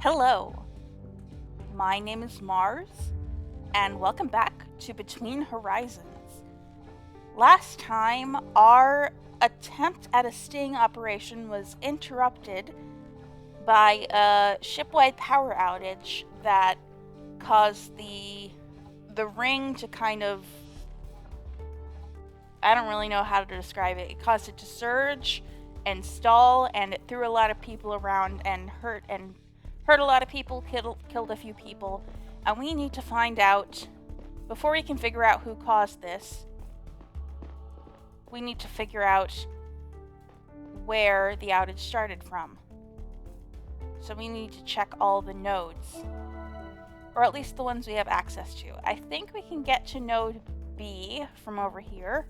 Hello, my name is Mars, and welcome back to Between Horizons. Last time, our attempt at a sting operation was interrupted by a ship-wide power outage that caused the ring to kind of, I don't really know how to describe it. It caused it to surge and stall, and it threw a lot of people around and hurt a lot of people, killed a few people, and we need to find out, before we can figure out who caused this, we need to figure out where the outage started from. So we need to check all the nodes, or at least the ones we have access to. I think we can get to node B from over here.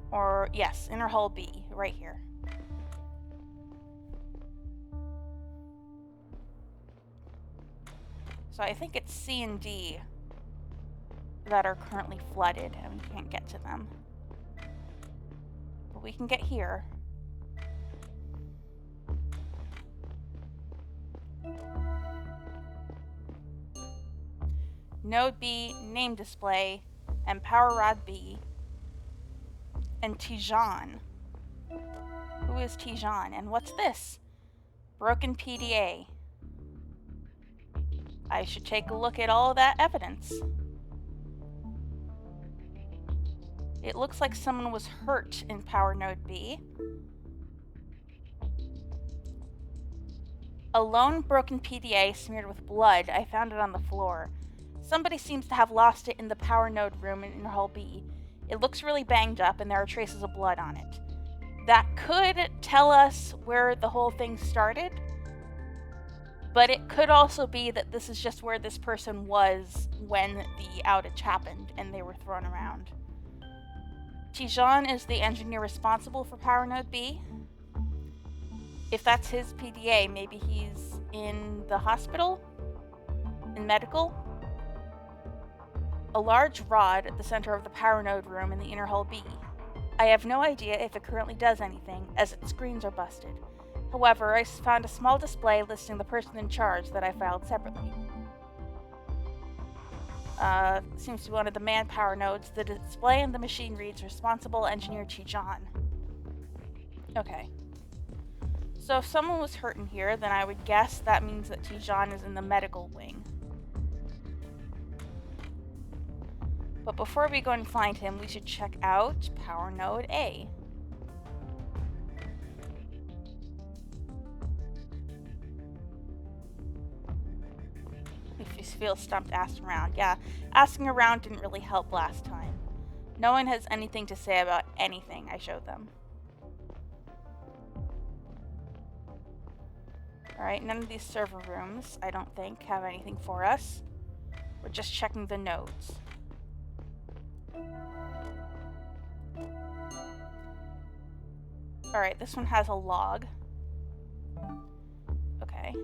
Or, yes, inner hull B, right here. So I think it's C and D that are currently flooded, and we can't get to them. But we can get here. Node B, name display, and power rod B. And Tijan. Who is Tijan? And what's this? Broken PDA. I should take a look at all that evidence. It looks like someone was hurt in power node B. A lone broken PDA smeared with blood. I found it on the floor. Somebody seems to have lost it in the power node room in hull B. It looks really banged up and there are traces of blood on it. That could tell us where the whole thing started, but it could also be that this is just where this person was when the outage happened and they were thrown around. Tijan is the engineer responsible for power node B. If that's his PDA, maybe he's in the hospital? In medical? A large rod at the center of the power node room in the inner hull B. I have no idea if it currently does anything, as its screens are busted. However, I found a small display listing the person in charge that I filed separately. Seems to be one of the manpower nodes. The display in the machine reads responsible engineer Tijan. Okay. So if someone was hurt in here, then I would guess that means that Tijan is in the medical wing. But before we go and find him, we should check out power node A. If you feel stumped, ask around. Yeah, asking around didn't really help last time. No one has anything to say about anything I showed them. Alright, none of these server rooms, I don't think, have anything for us. We're just checking the nodes. Alright, this one has a log. Okay.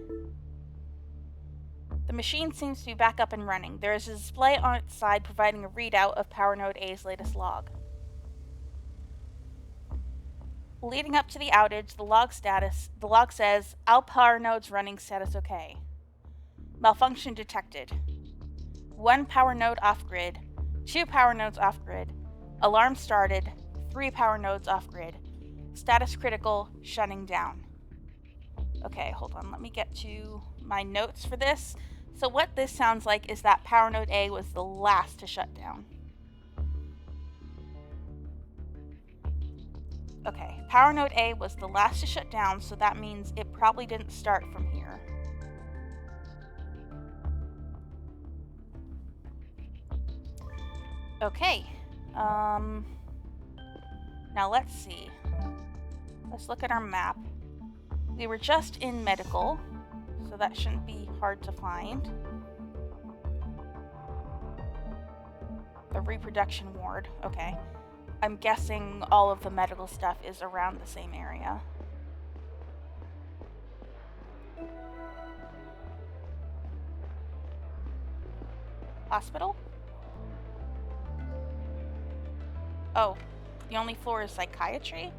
The machine seems to be back up and running. There is a display on its side providing a readout of power node A's latest log. Leading up to the outage, the log says, all power nodes running, status okay. Malfunction detected. 1 power node off-grid, 2 power nodes off-grid, alarm started, 3 power nodes off-grid, status critical, shutting down. Okay, hold on, let me get to my notes for this. So what this sounds like is that power node A was the last to shut down. Okay, power node A was the last to shut down, so that means it probably didn't start from here. Okay, now let's see. Let's look at our map. We were just in medical, so that shouldn't be hard to find. The reproduction ward, okay. I'm guessing all of the medical stuff is around the same area. Hospital? Oh, the only floor is psychiatry?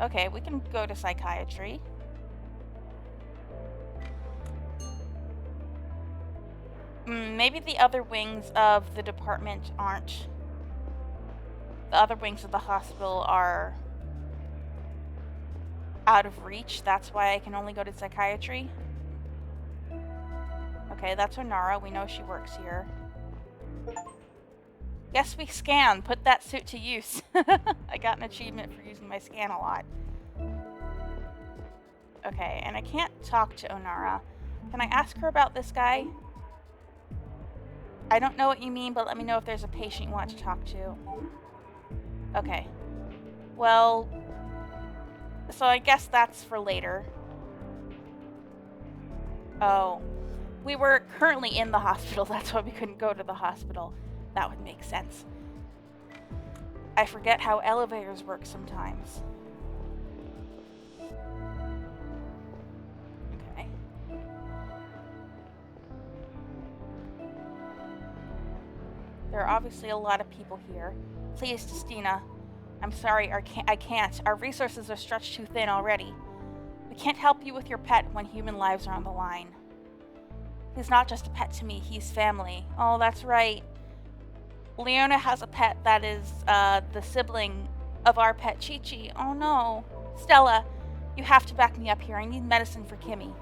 Okay, we can go to psychiatry. Maybe the other wings of the department aren't. The other wings of the hospital are out of reach. That's why I can only go to psychiatry. Okay, that's Onara. We know she works here. Yes, we scan. Put that suit to use. I got an achievement for using my scan a lot. Okay, and I can't talk to Onara. Can I ask her about this guy? I don't know what you mean, but let me know if there's a patient you want to talk to. Okay. Well, so I guess that's for later. Oh. We were currently in the hospital. That's why we couldn't go to the hospital. That would make sense. I forget how elevators work sometimes. Okay. There are obviously a lot of people here. Please, Justina. I'm sorry, I can't. Our resources are stretched too thin already. We can't help you with your pet when human lives are on the line. He's not just a pet to me, he's family. Oh, that's right. Leona has a pet that is the sibling of our pet Chichi. Oh no. Stella, you have to back me up here. I need medicine for Kimmy.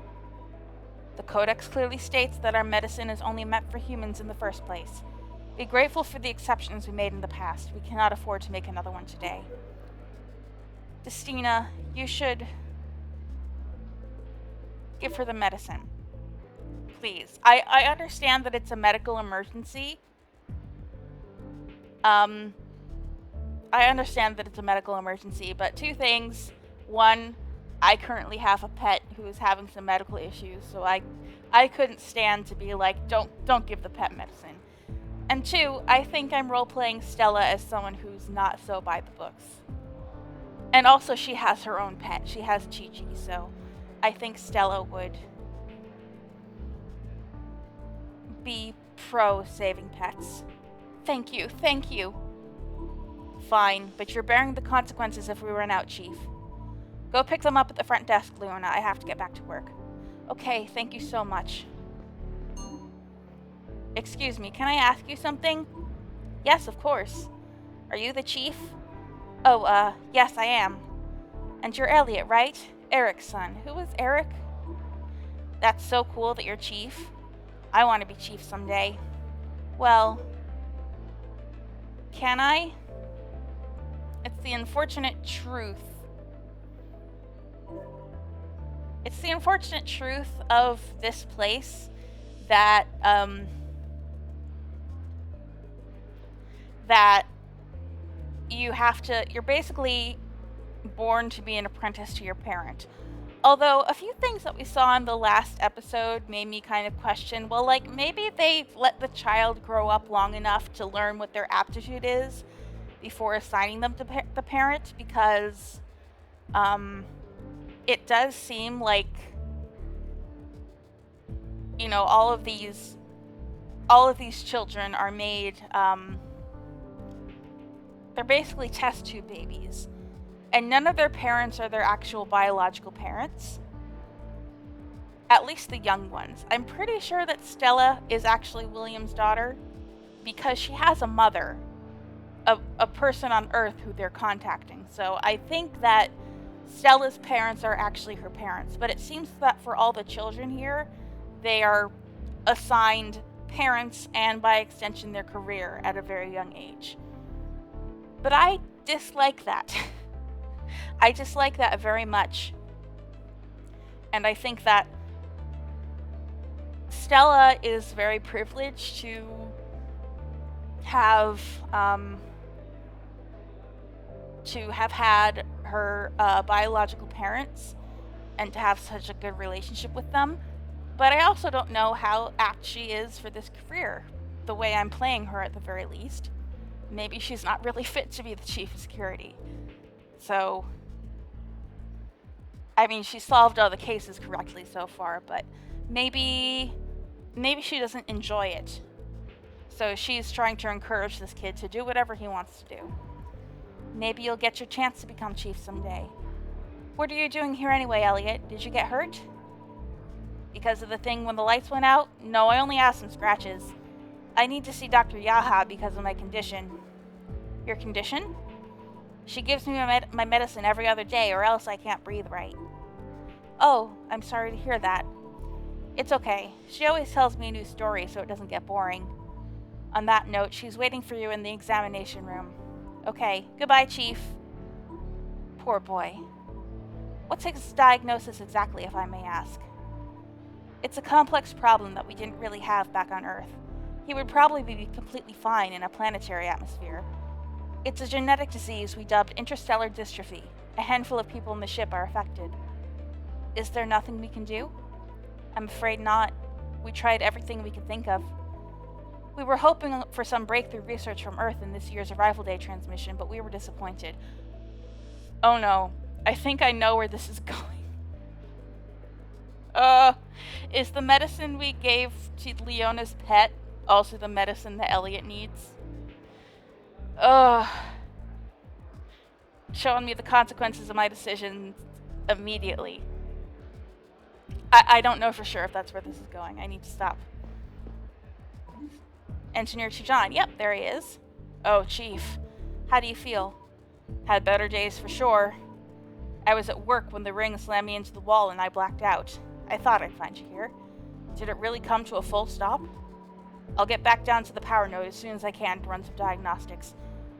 The Codex clearly states that our medicine is only meant for humans in the first place. Be grateful for the exceptions we made in the past. We cannot afford to make another one today. Justina, you should give her the medicine. Please. I understand that it's a medical emergency. I understand that it's a medical emergency, but two things. One, I currently have a pet who is having some medical issues, so I couldn't stand to be like, don't give the pet medicine. And two, I think I'm role-playing Stella as someone who's not so by the books. And also, she has her own pet. She has Chichi, so I think Stella would be pro saving pets. Thank you, thank you. Fine, but you're bearing the consequences if we run out, Chief. Go pick them up at the front desk, Leona. I have to get back to work. Okay, thank you so much. Excuse me, can I ask you something? Yes, of course. Are you the chief? Oh, yes, I am. And you're Elliot, right? Eric's son. Who is Eric? That's so cool that you're chief. I want to be chief someday. Well, can I? It's the unfortunate truth. It's the unfortunate truth of this place that, that you're basically born to be an apprentice to your parent. Although, a few things that we saw in the last episode made me kind of question, well, like, maybe they let the child grow up long enough to learn what their aptitude is before assigning them to the parent, because, it does seem like, you know, all of these children are made, they're basically test tube babies. And none of their parents are their actual biological parents. At least the young ones. I'm pretty sure that Stella is actually William's daughter because she has a mother, a person on Earth who they're contacting. So I think that Stella's parents are actually her parents. But it seems that for all the children here, they are assigned parents and by extension their career at a very young age. But I dislike that. I dislike that very much. And I think that Stella is very privileged to have had her biological parents and to have such a good relationship with them. But I also don't know how apt she is for this career, the way I'm playing her at the very least. Maybe she's not really fit to be the chief of security. So, I mean, she solved all the cases correctly so far, but maybe she doesn't enjoy it. So she's trying to encourage this kid to do whatever he wants to do. Maybe you'll get your chance to become chief someday. What are you doing here anyway, Elliot? Did you get hurt? Because of the thing when the lights went out? No, I only have some scratches. I need to see Dr. Yaha because of my condition. Your condition? She gives me my medicine every other day or else I can't breathe right. Oh, I'm sorry to hear that. It's okay. She always tells me a new story so it doesn't get boring. On that note, she's waiting for you in the examination room. Okay, goodbye, Chief. Poor boy. What's his diagnosis exactly, if I may ask? It's a complex problem that we didn't really have back on Earth. He would probably be completely fine in a planetary atmosphere. It's a genetic disease we dubbed interstellar dystrophy. A handful of people in the ship are affected. Is there nothing we can do? I'm afraid not. We tried everything we could think of. We were hoping for some breakthrough research from Earth in this year's Arrival Day transmission, but we were disappointed. Oh no, I think I know where this is going. Is the medicine we gave to Leona's pet also the medicine that Elliot needs? Showing me the consequences of my decisions immediately. I don't know for sure if that's where this is going. I need to stop. Engineer Chijan. Yep, there he is. Oh, Chief. How do you feel? Had better days for sure. I was at work when the ring slammed me into the wall and I blacked out. I thought I'd find you here. Did it really come to a full stop? I'll get back down to the power node as soon as I can to run some diagnostics.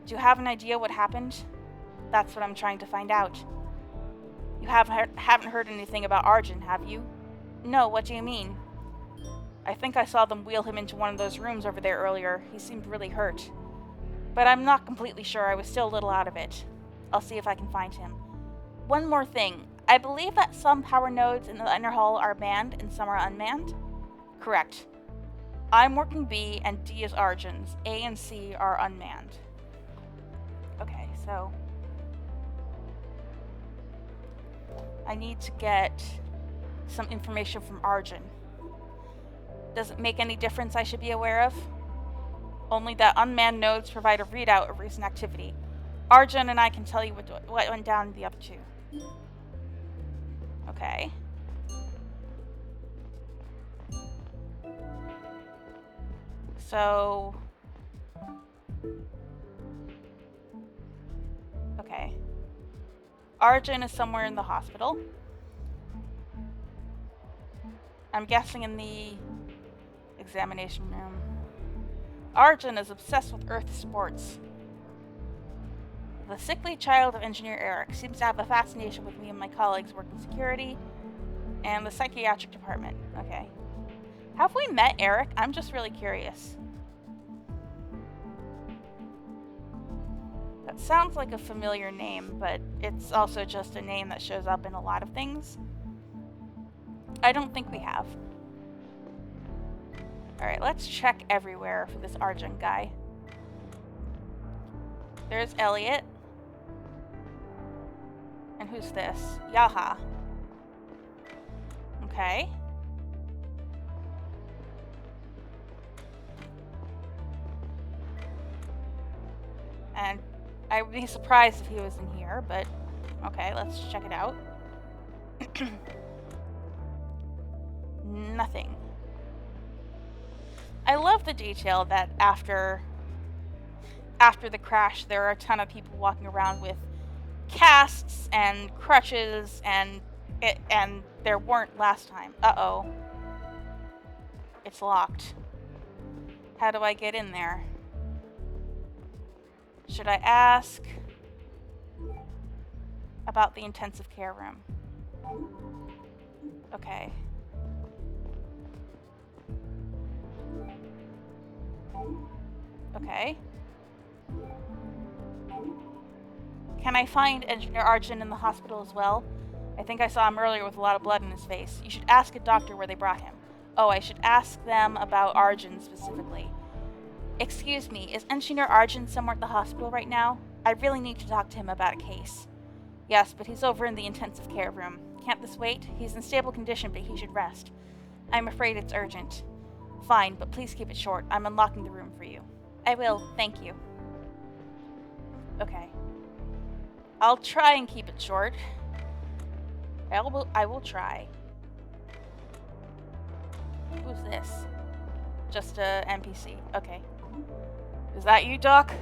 Do you have an idea what happened? That's what I'm trying to find out. You haven't heard anything about Arjun, have you? No, what do you mean? I think I saw them wheel him into one of those rooms over there earlier. He seemed really hurt. But I'm not completely sure. I was still a little out of it. I'll see if I can find him. One more thing. I believe that some power nodes in the inner hull are manned and some are unmanned? Correct. I'm working B and D is Arjun's. A and C are unmanned. Okay, so I need to get some information from Arjun. Does it make any difference I should be aware of? Only that unmanned nodes provide a readout of recent activity. Arjun and I can tell you what went down in the other two. Okay. So... Okay. Arjun is somewhere in the hospital. I'm guessing in the examination room. Arjun is obsessed with Earth sports. The sickly child of Engineer Eric seems to have a fascination with me and my colleagues working security and the psychiatric department. Okay. Have we met Eric? I'm just really curious. That sounds like a familiar name, but it's also just a name that shows up in a lot of things. I don't think we have. Alright, let's check everywhere for this Arjun guy. There's Elliot. And who's this? Yaha. Okay. And I would be surprised if he was in here, but okay, let's check it out. Nothing. I love the detail that after the crash, there are a ton of people walking around with casts and crutches, and there weren't last time. Uh-oh. It's locked. How do I get in there? Should I ask about the intensive care room? Okay. Okay. Can I find Engineer Arjun in the hospital as well? I think I saw him earlier with a lot of blood in his face. You should ask a doctor where they brought him. Oh, I should ask them about Arjun specifically. Excuse me, is Engineer Arjun somewhere at the hospital right now? I really need to talk to him about a case. Yes, but he's over in the intensive care room. Can't this wait? He's in stable condition, but he should rest. I'm afraid it's urgent. Fine, but please keep it short. I'm unlocking the room for you. I will, thank you. Okay. I'll try and keep it short. I will try. Who's this? Just a NPC. Okay. Is that you, Doc?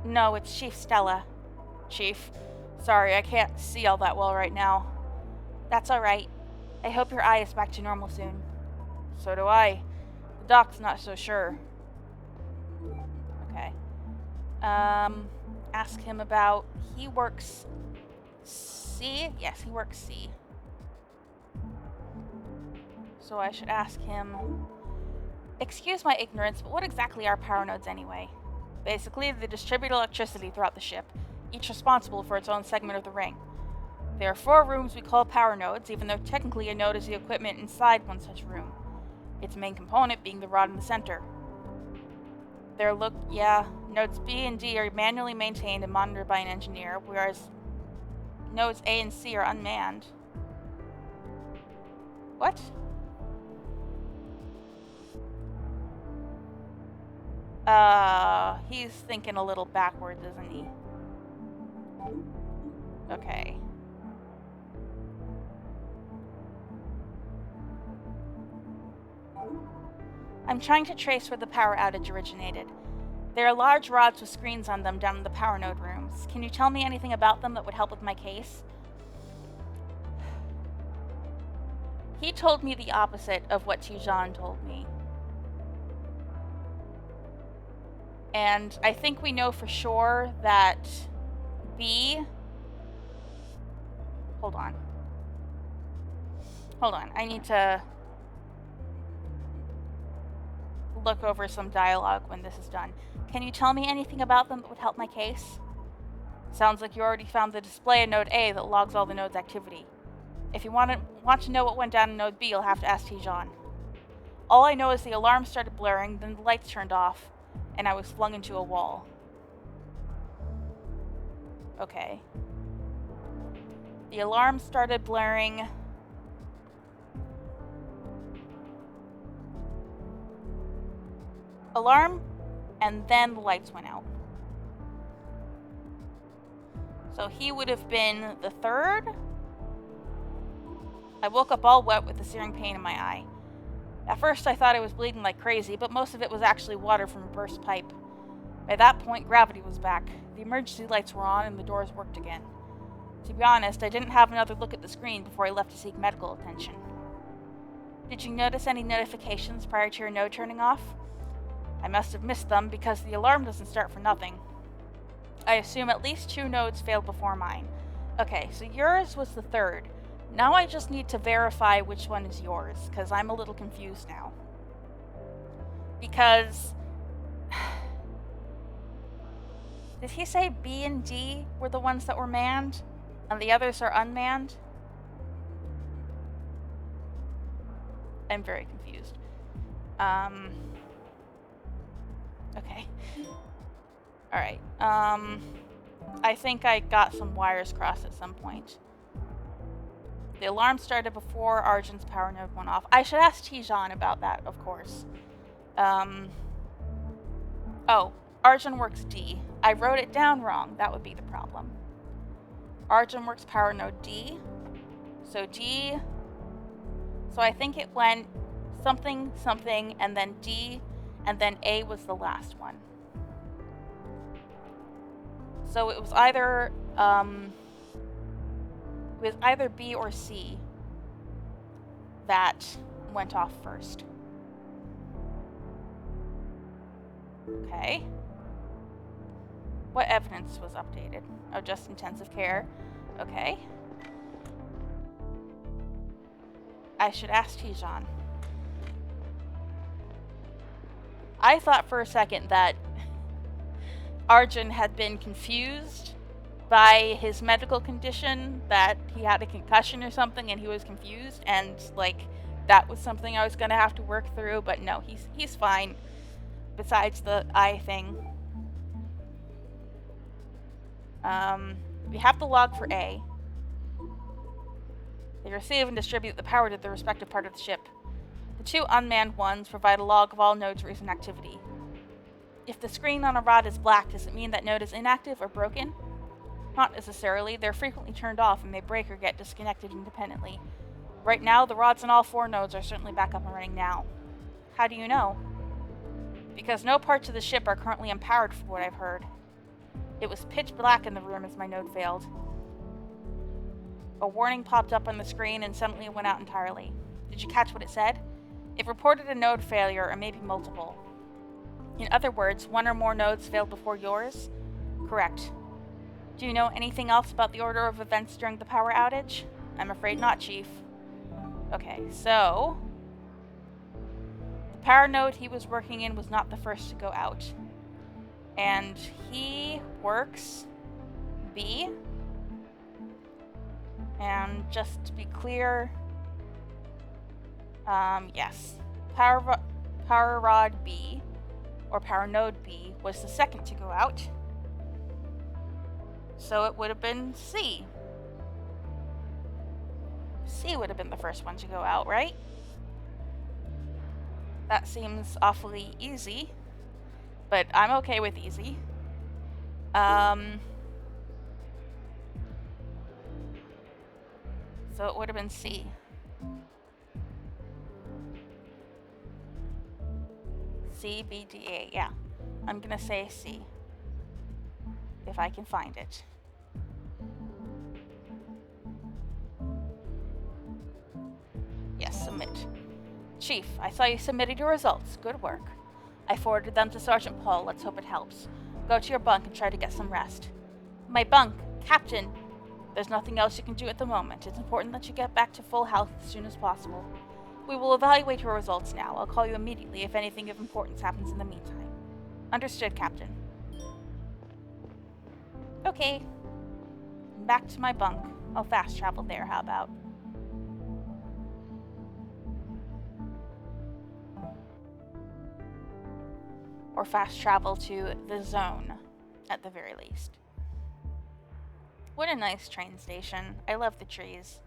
No, it's Chief Stella. Chief. Sorry, I can't see all that well right now. That's alright. I hope your eye is back to normal soon. So do I. The doc's not so sure. Okay. Ask him about... He works... C? Yes, he works C. So I should ask him... Excuse my ignorance, but what exactly are power nodes anyway? Basically, they distribute electricity throughout the ship, each responsible for its own segment of the ring. There are 4 rooms we call power nodes, even though technically a node is the equipment inside one such room. Its main component being the rod in the center. Nodes B and D are manually maintained and monitored by an engineer, whereas nodes A and C are unmanned. What? He's thinking a little backwards, isn't he? Okay. I'm trying to trace where the power outage originated. There are large rods with screens on them down in the power node rooms. Can you tell me anything about them that would help with my case? He told me the opposite of what Tijan told me. And I think we know for sure that B... Hold on, I need to look over some dialogue when this is done. Can you tell me anything about them that would help my case? Sounds like you already found the display in Node A that logs all the node's activity. If you want to know what went down in Node B, you'll have to ask Tijan. All I know is the alarm started blaring, then the lights turned off, and I was flung into a wall. Okay. The alarm started blaring. Alarm, and then the lights went out. So he would have been the 3rd. I woke up all wet with a searing pain in my eye. At first I thought I was bleeding like crazy, but most of it was actually water from a burst pipe. By that point, gravity was back. The emergency lights were on and the doors worked again. To be honest, I didn't have another look at the screen before I left to seek medical attention. Did you notice any notifications prior to your node turning off? I must have missed them because the alarm doesn't start for nothing. I assume at least 2 nodes failed before mine. Okay, so yours was the 3rd. Now I just need to verify which one is yours, because I'm a little confused now. Because... Did he say B and D were the ones that were manned, and the others are unmanned? I'm very confused. Okay. Alright, I think I got some wires crossed at some point. The alarm started before Arjun's power node went off. I should ask Tijan about that, of course. Oh, Arjun works D. I wrote it down wrong. That would be the problem. Arjun works power node D. So D... So I think it went something, something, and then D, and then A was the last one. So it was either B or C that went off first. Okay. What evidence was updated? Oh, just intensive care. Okay. I should ask Tijan. I thought for a second that Arjun had been confused by his medical condition, that he had a concussion or something and he was confused, and like that was something I was gonna have to work through, but no, he's fine. Besides the eye thing. We have the log for A. They receive and distribute the power to the respective part of the ship. The 2 unmanned ones provide a log of all nodes' recent activity. If the screen on a rod is black, does it mean that node is inactive or broken? Not necessarily. They're frequently turned off and may break or get disconnected independently. Right now, the rods on all 4 nodes are certainly back up and running now. How do you know? Because no parts of the ship are currently empowered from what I've heard. It was pitch black in the room as my node failed. A warning popped up on the screen and suddenly it went out entirely. Did you catch what it said? It reported a node failure, or maybe multiple. In other words, 1 or more nodes failed before yours? Correct. Do you know anything else about the order of events during the power outage? I'm afraid not, Chief. Okay, so... the power node he was working in was not the first to go out. And he works B. And just to be clear, yes. Power rod B, or power node B, was the second to go out. So it would have been C. C would have been the first one to go out, right? That seems awfully easy, but I'm okay with easy. So it would have been C. C, B, D, A, yeah. I'm gonna say C. If I can find it. Yes, submit. Chief, I saw you submitted your results. Good work. I forwarded them to Sergeant Paul. Let's hope it helps. Go to your bunk and try to get some rest. My bunk? Captain! There's nothing else you can do at the moment. It's important that you get back to full health as soon as possible. We will evaluate your results now. I'll call you immediately if anything of importance happens in the meantime. Understood, Captain. Okay. Back to my bunk. I'll fast travel there, how about? Or fast travel to the zone, at the very least. What a nice train station. I love the trees.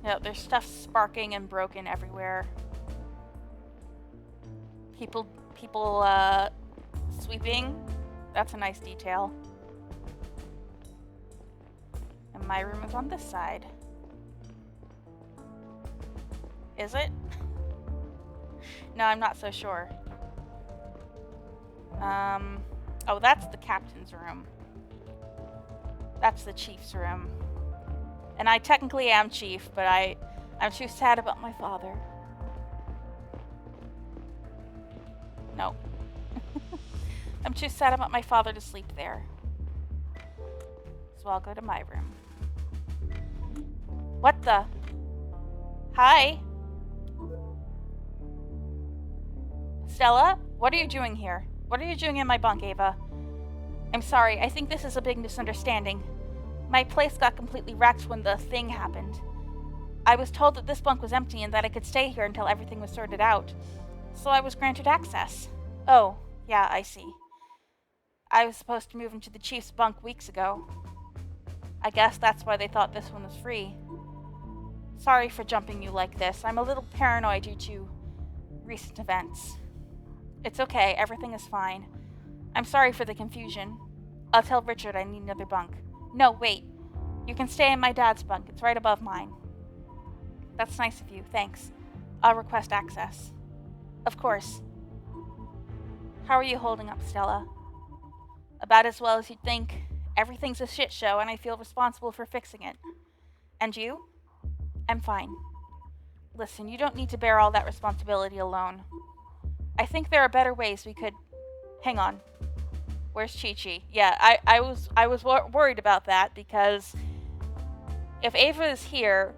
Yeah, there's stuff sparking and broken everywhere. People sweeping. That's a nice detail. And my room is on this side. Is it? No, I'm not so sure. Oh, that's the captain's room. That's the chief's room. And I technically am chief, but I'm too sad about my father. No. I'm too sad about my father to sleep there. So I'll go to my room. What the? Hi? Stella? What are you doing here? What are you doing in my bunk, Ava? I'm sorry, I think this is a big misunderstanding. My place got completely wrecked when the thing happened. I was told that this bunk was empty and that I could stay here until everything was sorted out. So I was granted access. Oh, yeah, I see. I was supposed to move into the chief's bunk weeks ago. I guess that's why they thought this one was free. Sorry for jumping you like this. I'm a little paranoid due to recent events. It's okay, everything is fine. I'm sorry for the confusion. I'll tell Richard I need another bunk. No, wait. You can stay in my dad's bunk. It's right above mine. That's nice of you, thanks. I'll request access. Of course. How are you holding up, Stella? About as well as you'd think. Everything's a shit show and I feel responsible for fixing it. And you? I'm fine. Listen, you don't need to bear all that responsibility alone. I think there are better ways we could... Hang on. Where's Chichi? Yeah, I was worried about that because if Ava is here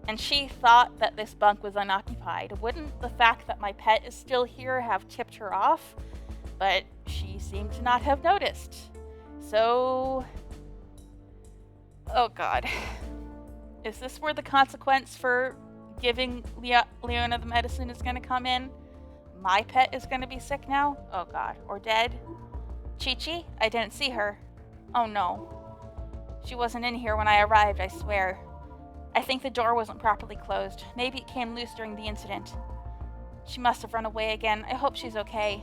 and she thought that this bunk was unoccupied, wouldn't the fact that my pet is still here have tipped her off? But she seemed to not have noticed. So... Oh god. Is this where the consequence for giving Leona the medicine is going to come in? My pet is going to be sick now? Oh god. Or dead? Chichi? I didn't see her. Oh no. She wasn't in here when I arrived, I swear. I think the door wasn't properly closed. Maybe it came loose during the incident. She must have run away again. I hope she's okay.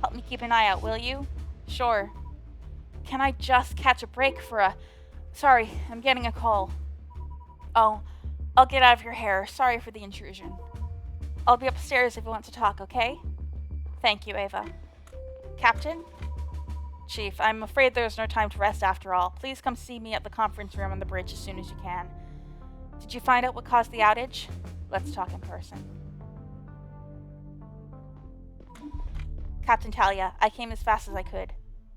Help me keep an eye out, will you? Sure. Can I just catch a break for a... Sorry, I'm getting a call. Oh, I'll get out of your hair. Sorry for the intrusion. I'll be upstairs if you want to talk, okay? Thank you, Ava. Captain? Chief, I'm afraid there's no time to rest after all. Please come see me at the conference room on the bridge as soon as you can. Did you find out what caused the outage? Let's talk in person. Captain Talia, I came as fast as I could.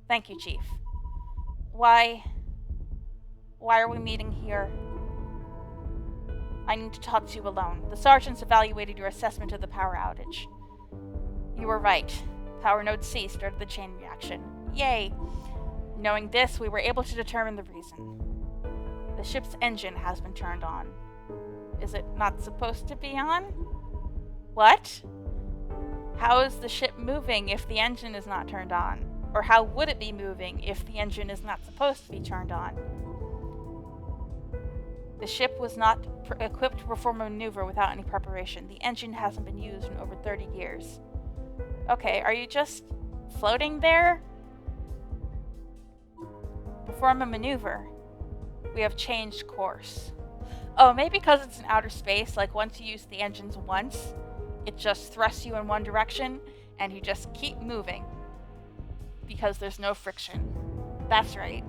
Thank you, Chief. Why are we meeting here? I need to talk to you alone. The sergeants evaluated your assessment of the power outage. You were right. Power node C started the chain reaction. Yay! Knowing this, we were able to determine the reason. The ship's engine has been turned on. Is it not supposed to be on? What? How is the ship moving if the engine is not turned on? Or how would it be moving if the engine is not supposed to be turned on? The ship was not equipped to perform a maneuver without any preparation. The engine hasn't been used in over 30 years. Okay, are you just floating there? Perform a maneuver. We have changed course. Oh, maybe because it's in outer space, like once you use the engines once, it just thrusts you in one direction, and you just keep moving. Because there's no friction. That's right.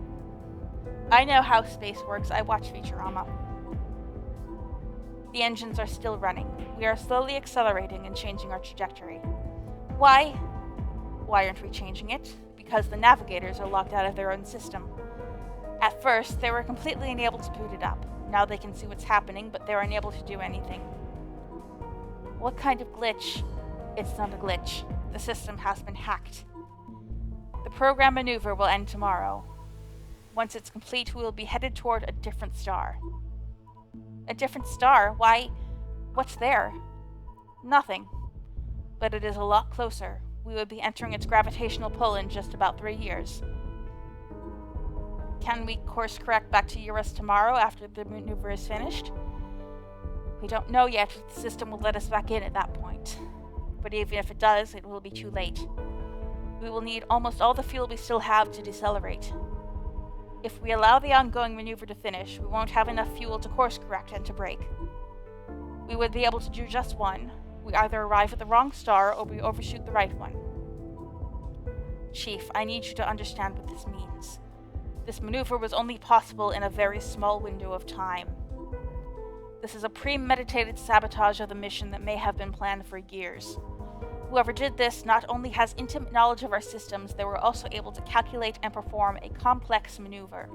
I know how space works. I watch Futurama. The engines are still running. We are slowly accelerating and changing our trajectory. Why? Why aren't we changing it? Because the navigators are locked out of their own system. At first, they were completely unable to boot it up. Now they can see what's happening, but they're unable to do anything. What kind of glitch? It's not a glitch. The system has been hacked. The program maneuver will end tomorrow. Once it's complete, we will be headed toward a different star. A different star? Why? What's there? Nothing. But it is a lot closer. We will be entering its gravitational pull in just about 3 years. Can we course correct back to Eurus tomorrow after the maneuver is finished? We don't know yet if the system will let us back in at that point. But even if it does, it will be too late. We will need almost all the fuel we still have to decelerate. If we allow the ongoing maneuver to finish, we won't have enough fuel to course correct and to brake. We would be able to do just one. We either arrive at the wrong star or we overshoot the right one. Chief, I need you to understand what this means. This maneuver was only possible in a very small window of time. This is a premeditated sabotage of the mission that may have been planned for years. Whoever did this not only has intimate knowledge of our systems, they were also able to calculate and perform a complex maneuver.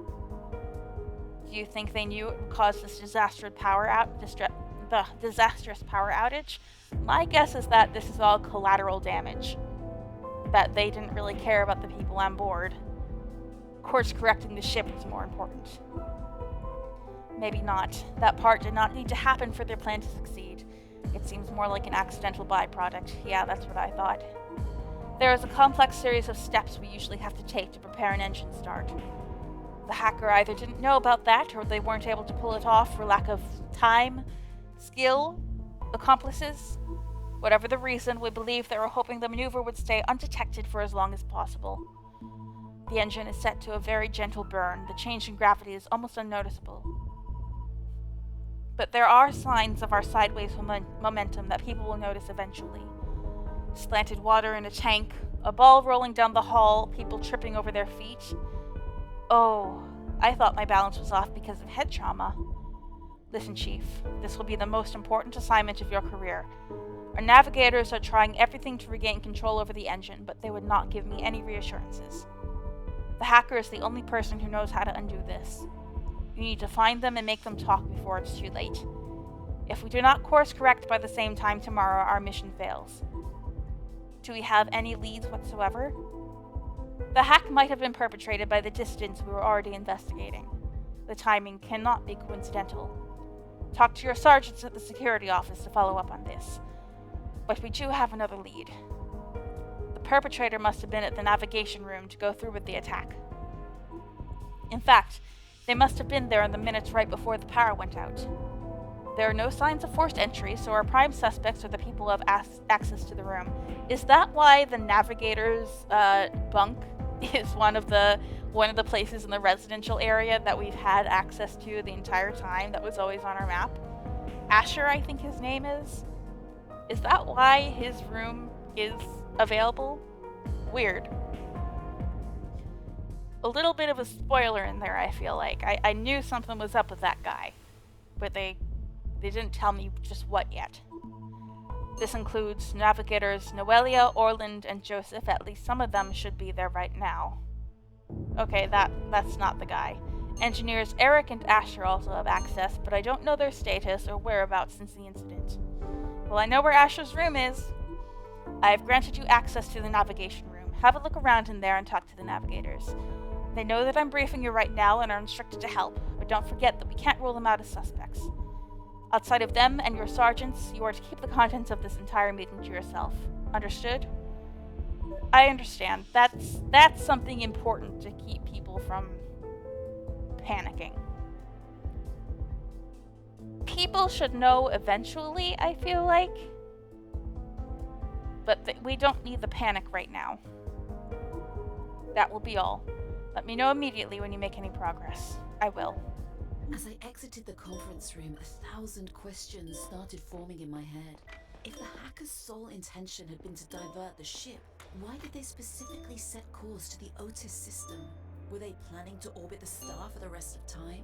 Do you think they knew it would cause this disastrous power outage? My guess is that this is all collateral damage. That they didn't really care about the people on board. Course correcting the ship was more important. Maybe not. That part did not need to happen for their plan to succeed. It seems more like an accidental byproduct. Yeah, that's what I thought. There is a complex series of steps we usually have to take to prepare an engine start. The hacker either didn't know about that, or they weren't able to pull it off for lack of time, skill, accomplices. Whatever the reason, we believe they were hoping the maneuver would stay undetected for as long as possible. The engine is set to a very gentle burn. The change in gravity is almost unnoticeable. But there are signs of our sideways momentum that people will notice eventually. Slanted water in a tank, a ball rolling down the hall, people tripping over their feet. Oh, I thought my balance was off because of head trauma. Listen, Chief, this will be the most important assignment of your career. Our navigators are trying everything to regain control over the engine, but they would not give me any reassurances. The hacker is the only person who knows how to undo this. You need to find them and make them talk before it's too late. If we do not course correct by the same time tomorrow, our mission fails. Do we have any leads whatsoever? The hack might have been perpetrated by the dissidents we were already investigating. The timing cannot be coincidental. Talk to your sergeants at the security office to follow up on this. But we do have another lead. The perpetrator must have been at the navigation room to go through with the attack. In fact, they must have been there in the minutes right before the power went out. There are no signs of forced entry, so our prime suspects are the people who have access to the room. Is that why the navigator's bunk is one of the places in the residential area that we've had access to the entire time, that was always on our map? Asher, I think his name is. Is that why his room is available? Weird. A little bit of a spoiler in there, I feel like. I knew something was up with that guy, but they didn't tell me just what yet. This includes navigators Noelia, Orland, and Joseph. At least some of them should be there right now. Okay, that's not the guy. Engineers Eric and Asher also have access, but I don't know their status or whereabouts since the incident. Well, I know where Asher's room is. I have granted you access to the navigation room. Have a look around in there and talk to the navigators. They know that I'm briefing you right now and are instructed to help, but don't forget that we can't rule them out as suspects. Outside of them and your sergeants, you are to keep the contents of this entire meeting to yourself. Understood? I understand. That's something important to keep people from panicking. People should know eventually, I feel like. But we don't need the panic right now. That will be all. Let me know immediately when you make any progress. I will. As I exited the conference room, 1,000 questions started forming in my head. If the hackers' sole intention had been to divert the ship, why did they specifically set course to the outage system? Were they planning to orbit the star for the rest of time?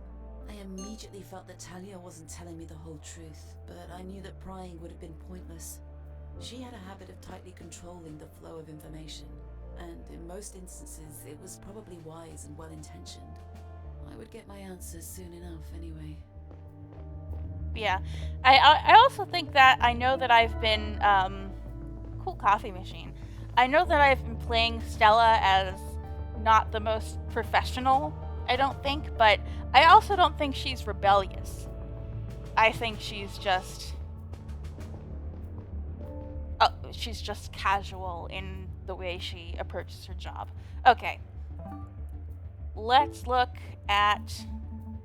I immediately felt that Talia wasn't telling me the whole truth, but I knew that prying would have been pointless. She had a habit of tightly controlling the flow of information, and in most instances, it was probably wise and well-intentioned. I would get my answers soon enough anyway. Yeah. I also think that I know that I've been, cool coffee machine. I know that I've been playing Stella as not the most professional, I don't think, but I also don't think she's rebellious. I think she's just casual in the way she approaches her job. Okay. Let's look at...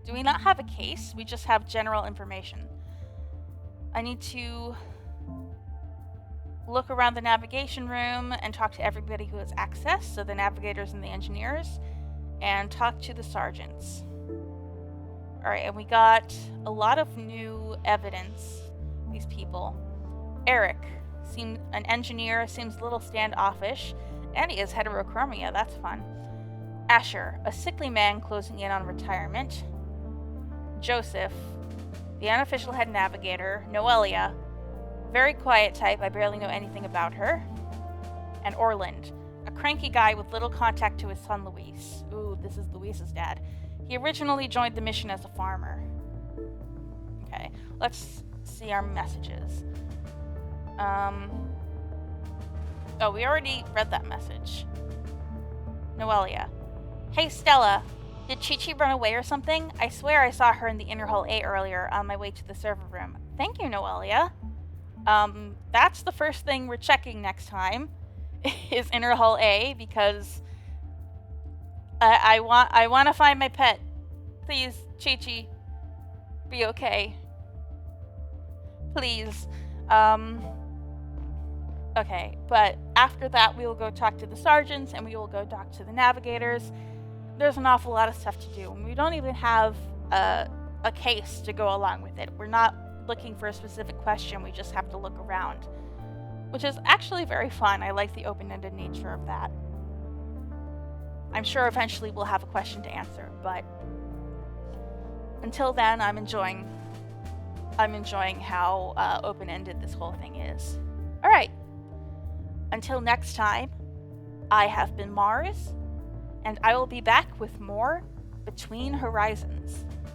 Do we not have a case? We just have general information. I need to look around the navigation room and talk to everybody who has access, so the navigators and the engineers, and talk to the sergeants. Alright, and we got a lot of new evidence, these people. Eric, an engineer, seems a little standoffish, and he has heterochromia, that's fun. Asher, a sickly man closing in on retirement. Joseph, the unofficial head navigator. Noelia, very quiet type, I barely know anything about her. And Orland, a cranky guy with little contact to his son Luis. Ooh, this is Luis's dad. He originally joined the mission as a farmer. Okay, let's see our messages. Oh, we already read that message. Noelia. Hey, Stella. Did Chichi run away or something? I swear I saw her in the Inner Hull A earlier on my way to the server room. Thank you, Noelia. That's the first thing we're checking next time, is Inner Hull A, because I want to find my pet. Please, Chichi, be okay. Please. Okay, but after that we will go talk to the sergeants and we will go talk to the navigators. There's an awful lot of stuff to do, and we don't even have a case to go along with it. We're not looking for a specific question, we just have to look around, which is actually very fun. I like the open-ended nature of that. I'm sure eventually we'll have a question to answer, but until then, I'm enjoying how open-ended this whole thing is. Alright, until next time, I have been Mars, and I will be back with more Between Horizons.